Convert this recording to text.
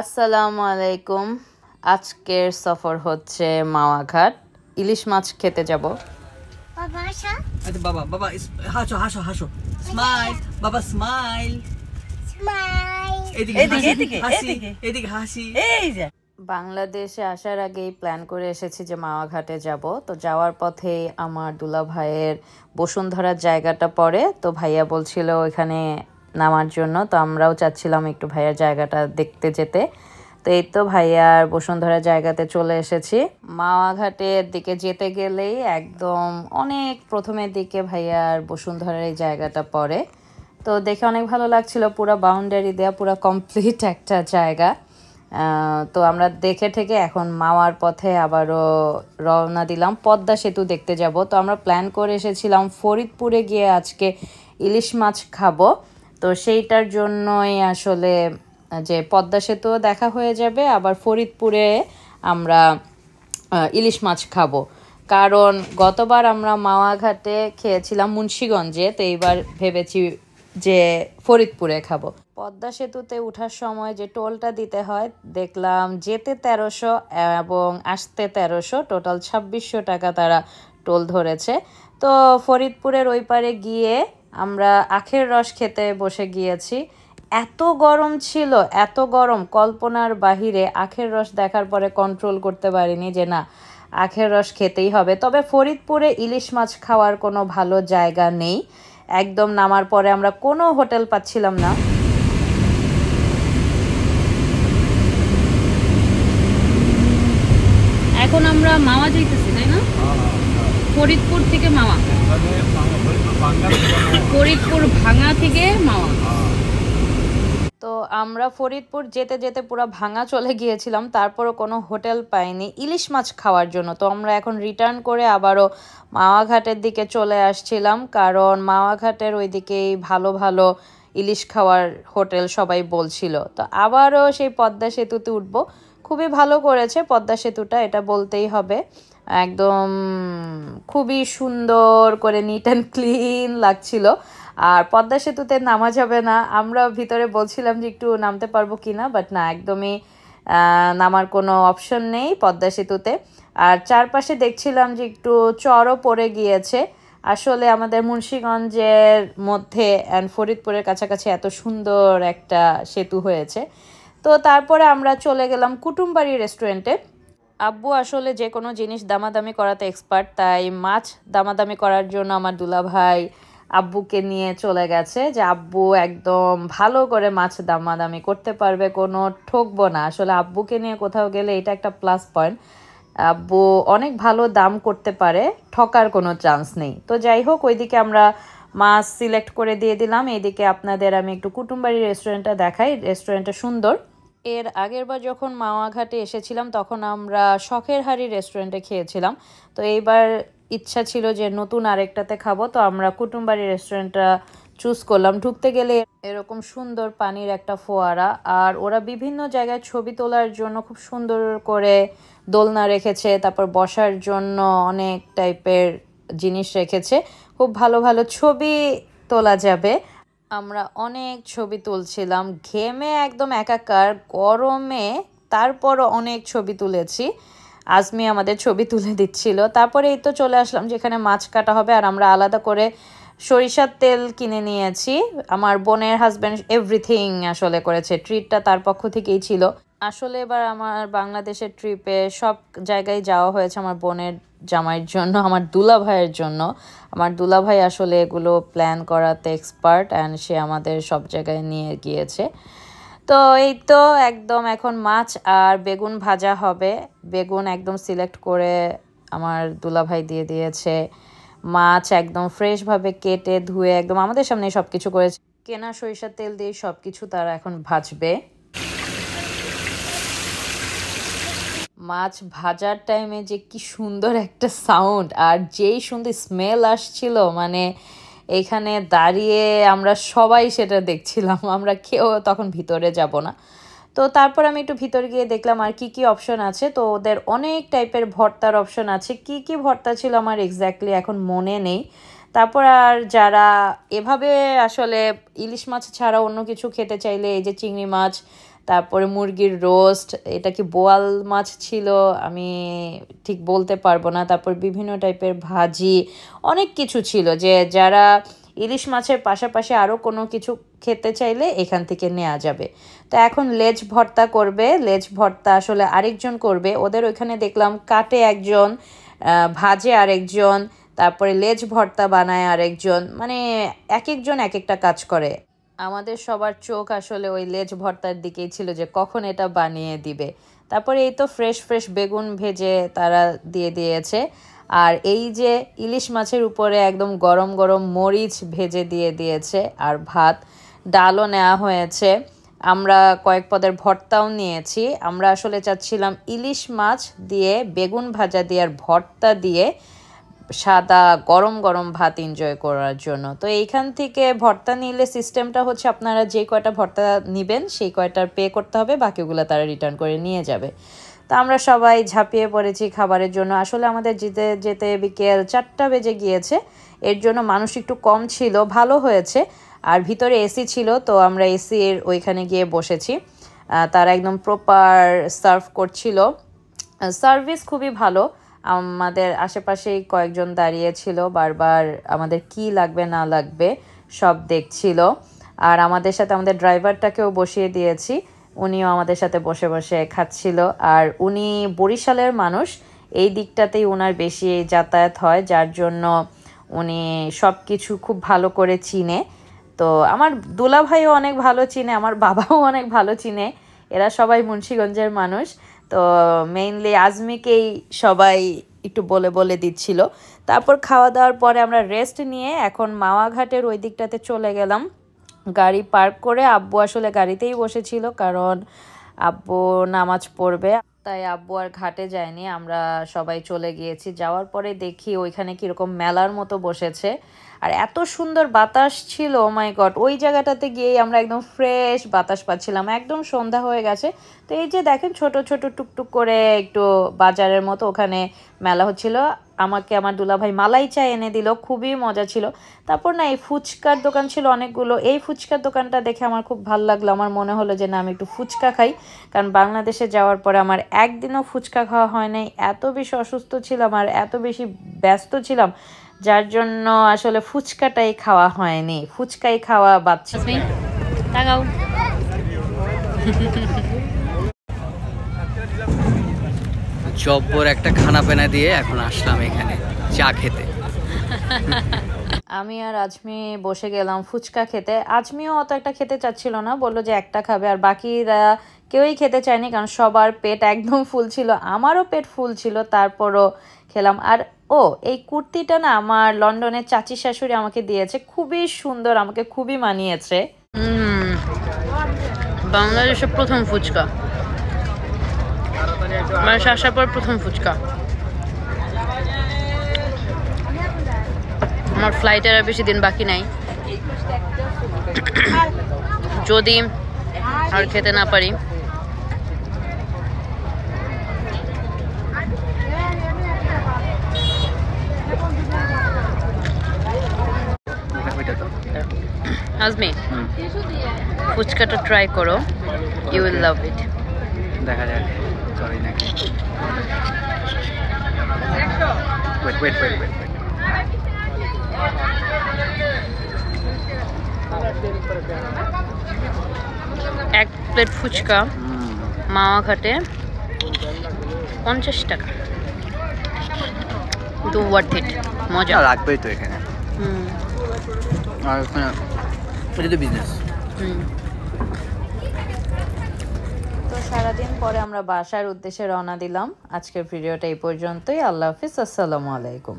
আসসালামু আলাইকুম। আজকের সফর হচ্ছে মাওয়াঘাট। ইলিশ মাছ খেতে যাব। বাবা আসো। আচ্ছা বাবা বাবা হাসো হাসো হাসো স্মাইল বাবা স্মাইল স্মাইল। এদিকে এদিকে হাসি এই যে বাংলাদেশে আসার আগেই প্ল্যান করে এসেছি যে মাওয়াঘাটে যাব। তো যাওয়ার পথে আমার দুলা ভাইয়ের বসুন্ধরার জায়গাটা পড়ে, তো ভাইয়া বলছিল ওইখানে নামার জন্য। তো আমরাও চাচ্ছিলাম একটু ভাইয়ার জায়গাটা দেখতে যেতে। তো এই তো ভাইয়ার বসুন্ধরা জায়গাতে চলে এসেছি। মাওয়াঘাটের দিকে যেতে গেলেই একদম অনেক প্রথমের দিকে ভাইয়ার বসুন্ধরার এই জায়গাটা পড়ে। তো দেখে অনেক ভালো লাগছিল, পুরো বাউন্ডারি দেওয়া, পুরো কমপ্লিট একটা জায়গা। তো আমরা দেখে ঠেকে এখন মাওয়ার পথে আবারও রওনা দিলাম, পদ্মা সেতু দেখতে যাব। তো আমরা প্ল্যান করে এসেছিলাম ফরিদপুরে গিয়ে আজকে ইলিশ মাছ খাবো। তো সেইটার জন্যই আসলে যে পদ্মা সেতুও দেখা হয়ে যাবে, আবার ফরিদপুরে আমরা ইলিশ মাছ খাবো। কারণ গতবার আমরা মাওয়াঘাটে খেয়েছিলাম মুন্সিগঞ্জে, তো এইবার ভেবেছি যে ফরিদপুরে খাবো। পদ্মা সেতুতে ওঠার সময় যে টোলটা দিতে হয় দেখলাম, যেতে 1300 এবং আসতে 1300, টোটাল 2600 টাকা তারা টোল ধরেছে। তো ফরিদপুরের ওই পারে গিয়ে আমরা আখের রস খেতে বসে গিয়েছি। এত গরম ছিল, এত গরম, কল্পনার বাহিরে। আখের রস দেখার পরে কন্ট্রোল করতে পারিনি যে না, আখের রস খেতেই হবে। তবে ফরিদপুরে ইলিশ মাছ খাওয়ার কোনো ভালো জায়গা নেই। একদম নামার পরে আমরা কোনো হোটেল পাচ্ছিলাম না। এখন আমরা মাওয়া যাইতেছি, তাই না? ফরিদপুর থেকে মাওয়া, ফরিদপুর ভাঙা থেকে মাওয়া। তো আমরা ফরিদপুর যেতে যেতে পুরো ভাঙা চলে গিয়েছিলাম, তারপরও কোনো হোটেল পাইনি ইলিশ মাছ খাওয়ার জন্য। তো আমরা এখন রিটার্ন করে আবারও মাওয়াঘাটের দিকে চলে আসছিলাম, কারণ মাওয়াঘাটের ওই দিকেই ভালো ভালো ইলিশ খাওয়ার হোটেল সবাই বলছিল। তো আবারও সেই পদ্মা সেতুতে উঠবো। খুবই ভালো করেছে পদ্মা সেতুটা, এটা বলতেই হবে। একদম খুবই সুন্দর করে নিট অ্যান্ড ক্লিন লাগছিল। আর পদ্মা সেতুতে নামা যাবে না, আমরা ভিতরে বলছিলাম যে একটু নামতে পারবো কিনা, বাট না, একদমই নামার কোনো অপশন নেই পদ্মা সেতুতে। আর চারপাশে দেখছিলাম যে একটু চরও পড়ে গিয়েছে। আসলে আমাদের মুন্সিগঞ্জের মধ্যে অ্যান্ড ফরিদপুরের কাছাকাছি এত সুন্দর একটা সেতু হয়েছে। তো তারপরে আমরা চলে গেলাম কুটুমবাড়ি রেস্টুরেন্টে। আব্বু আসলে যে কোনো জিনিস দামাদামি করাতে এক্সপার্ট, তাই মাছ দামাদামি করার জন্য আমার দুলাভাই আব্বুকে নিয়ে চলে গেছে যে আব্বু একদম ভালো করে মাছ দামাদামি করতে পারবে, কোনো ঠকবো না। আসলে আব্বুকে নিয়ে কোথাও গেলে এটা একটা প্লাস পয়েন্ট, আব্বু অনেক ভালো দাম করতে পারে, ঠকার কোনো চান্স নেই। তো যাই হোক, ওইদিকে আমরা মাছ সিলেক্ট করে দিয়ে দিলাম। এইদিকে আপনাদের আমি একটু কুটুমবাড়ি রেস্টুরেন্টটা দেখাই, রেস্টুরেন্টটা সুন্দর। এর আগের বার যখন মাওয়াঘাটে এসেছিলাম তখন আমরা শখের হাড়ি রেস্টুরেন্টে খেয়েছিলাম। তো এইবার ইচ্ছা ছিল যে নতুন আরেকটাতে খাবো, তো আমরা কুটুমবাড়ি রেস্টুরেন্টটা চুজ করলাম। ঢুকতে গেলে এরকম সুন্দর পানির একটা ফোয়ারা, আর ওরা বিভিন্ন জায়গায় ছবি তোলার জন্য খুব সুন্দর করে দোলনা রেখেছে, তারপর বসার জন্য অনেক টাইপের জিনিস রেখেছে, খুব ভালো ভালো ছবি তোলা যাবে। আমরা অনেক ছবি তুলছিলাম, ঘেমে একদম একাকার, গরমে, তারপরও অনেক ছবি তুলেছি। আজমি আমাদের ছবি তুলে দিচ্ছিল। তারপরে এই তো চলে আসলাম যেখানে মাছ কাটা হবে, আর আমরা আলাদা করে সরিষার তেল কিনে নিয়েছি। আমার বোনের হাজব্যান্ড এভরিথিং আসলে করেছে, ট্রিটটা তার পক্ষ থেকেই ছিল। আসলে এবার আমার বাংলাদেশের ট্রিপে সব জায়গায় যাওয়া হয়েছে আমার বোনের জামাইয়ের জন্য, আমার দুলা ভাইয়ের জন্য। আমার দুলা ভাই আসলে এগুলো প্ল্যান করাতে এক্সপার্ট, অ্যান্ড সে আমাদের সব জায়গায় নিয়ে গিয়েছে। তো এই তো একদম এখন মাছ আর বেগুন ভাজা হবে। বেগুন একদম সিলেক্ট করে আমার দুলা ভাই দিয়ে দিয়েছে। মাছ একদম ফ্রেশভাবে কেটে ধুয়ে একদম আমাদের সামনে সব কিছু করেছে। কেনা সরিষার তেল দিয়ে সব কিছু তারা এখন ভাজবে। মাছ ভাজার টাইমে যে কি সুন্দর একটা সাউন্ড, আর যেই সুন্দর স্মেল আসছিল, মানে এখানে দাঁড়িয়ে আমরা সবাই সেটা দেখছিলাম। আমরা কেউ তখন ভিতরে যাব না। তো তারপর আমি একটু ভিতরে গিয়ে দেখলাম আর কি কি অপশন আছে। তো ওদের অনেক টাইপের ভর্তার অপশন আছে, কি কি ভর্তা ছিল আমার এক্স্যাক্টলি এখন মনে নেই। তারপর আর যারা এভাবে আসলে ইলিশ মাছ ছাড়া অন্য কিছু খেতে চাইলে এই যে চিংড়ি মাছ, তারপরে মুরগির রোস্ট, এটা কি বোয়াল মাছ ছিল আমি ঠিক বলতে পারবো না। তারপর বিভিন্ন টাইপের ভাজি, অনেক কিছু ছিল, যে যারা ইলিশ মাছের পাশাপাশি আরও কোনো কিছু খেতে চাইলে এখান থেকে নেওয়া যাবে। তো এখন লেজ ভর্তা করবে, লেজ ভর্তা আসলে আরেকজন করবে, ওদের ওইখানে দেখলাম কাটে একজন, ভাজে আরেকজন, তারপরে লেজ ভর্তা বানায় আরেকজন, মানে এক একজন এক একটা কাজ করে। আমাদের সবার চোখ আসলে ওই লেজ ভর্তার দিকেই ছিল যে কখন এটা বানিয়ে দিবে। তারপরে এই তো ফ্রেশ ফ্রেশ বেগুন ভেজে তারা দিয়ে দিয়েছে, আর এই যে ইলিশ মাছের উপরে একদম গরম গরম মরিচ ভেজে দিয়ে দিয়েছে, আর ভাত, ডালও নেওয়া হয়েছে। আমরা কয়েক পদের ভর্তাও নিয়েছি। আমরা আসলে চাচ্ছিলাম ইলিশ মাছ দিয়ে বেগুন ভাজা দিয়ে আর ভর্তা দিয়ে সাদা গরম গরম ভাত এনজয় করার জন্য। তো এইখান থেকে ভর্তা নিলে সিস্টেমটা হচ্ছে আপনারা যে কয়টা ভর্তা নেবেন সেই কয়টার পে করতে হবে, বাকিগুলো তারা রিটার্ন করে নিয়ে যাবে। তো আমরা সবাই ঝাঁপিয়ে পড়েছি খাবারের জন্য। আসলে আমাদের যেতে যেতে বিকেল 4টা বেজে গিয়েছে, এর জন্য মানুষ একটু কম ছিল, ভালো হয়েছে। আর ভিতরে এসি ছিল, তো আমরা এসির ওইখানে গিয়ে বসেছি। তারা একদম প্রপার সার্ভ করছিল, সার্ভিস খুবই ভালো। আমাদের আশেপাশেই কয়েকজন দাঁড়িয়েছিল, বারবার আমাদের কি লাগবে না লাগবে সব দেখছিল। আর আমাদের সাথে আমাদের ড্রাইভারটাকেও বসিয়ে দিয়েছি, উনিও আমাদের সাথে বসে বসে খাচ্ছিল। আর উনি বরিশালের মানুষ, এই দিকটাতেই ওনার বেশি যাতায়াত হয়, যার জন্য উনি সব কিছু খুব ভালো করে চিনে। তো আমার দুলাভাইও অনেক ভালো চিনে, আমার বাবাও অনেক ভালো চিনে, এরা সবাই মুন্সিগঞ্জের মানুষ। তো মেইনলি আজমিকেই সবাই একটু বলে বলে দিচ্ছিল। তারপর খাওয়া দাওয়ার পরে আমরা রেস্ট নিয়ে এখন মাওয়াঘাটের ওই দিকটাতে চলে গেলাম। গাড়ি পার্ক করে আব্বু আসলে গাড়িতেই বসেছিল, কারণ আব্বু নামাজ পড়বে, তাই আব্বু আর ঘাটে যায়নি। আমরা সবাই চলে গিয়েছি। যাওয়ার পরে দেখি ওইখানে কীরকম মেলার মতো বসেছে, আর এত সুন্দর বাতাস ছিল, ও মাই গড। ওই জায়গাটাতে গিয়েই আমরা একদম ফ্রেশ বাতাস পাচ্ছিলাম, একদম সন্ধ্যা হয়ে গেছে। তো এই যে দেখেন ছোট ছোট টুকটুক করে একটু বাজারের মতো ওখানে মেলা হচ্ছিল। আমাকে আমার দুলাভাই মালাই চা এনে দিল, খুবই মজা ছিল। তারপর না এই ফুচকার দোকান ছিল অনেকগুলো, এই ফুচকার দোকানটা দেখে আমার খুব ভালো লাগলো। আমার মনে হলো যে না আমি একটু ফুচকা খাই, কারণ বাংলাদেশে যাওয়ার পরে আমার একদিনও ফুচকা খাওয়া হয় নাই। এত বেশি অসুস্থ ছিলাম আর এত বেশি ব্যস্ত ছিলাম, যার জন্য আসলে ফুচকাটাই খাওয়া হয়নি, ফুচকাই খাওয়া বাচ্চা। তাকাও জব্বর একটা খানা পেনা দিয়ে এখন আসলাম এখানে চা খেতে। আমি আর আজমি বসে গেলাম ফুচকা খেতে। আজমিও অত একটা খেতে চাচ্ছিল না, বললো যে একটা খাবে, আর বাকিরা কেউই খেতে চায়নি, কারণ সবার পেট একদম ফুল ছিল, আমারও পেট ফুল ছিল, তারপরও খেলাম। আর এই কুর্তিটা না আমার লন্ডনের চাচি শাশুড়ি আমাকে দিয়েছে, খুবই সুন্দর, আমাকে খুবই মানিয়েছে। বাংলাদেশের প্রথম ফুচকা, বাংলাদেশে আসার পর প্রথম ফুচকা। আমার ফ্লাইটের আর বেশি দিন বাকি নাই, যদি আর খেতে না পারি আজমি ফুচকাটা ট্রাই করো, ইউ উইল লাভ ইট। দেখা যাক সরি নাকি। ওয়েট ওয়েট ওয়েট ওয়েট এক প্লেট ফুচকা মাওয়াঘাটে 50 টাকা, তো ওয়ার্থ ইট, মজা লাগবেই তো এখানে। আর এটা তো বিজনেস। তো সারাদিন পরে আমরা বাসার উদ্দেশ্যে রওনা দিলাম। আজকের ভিডিওটা এই পর্যন্তই। আল্লাহ হাফিজ, আসসালামু আলাইকুম।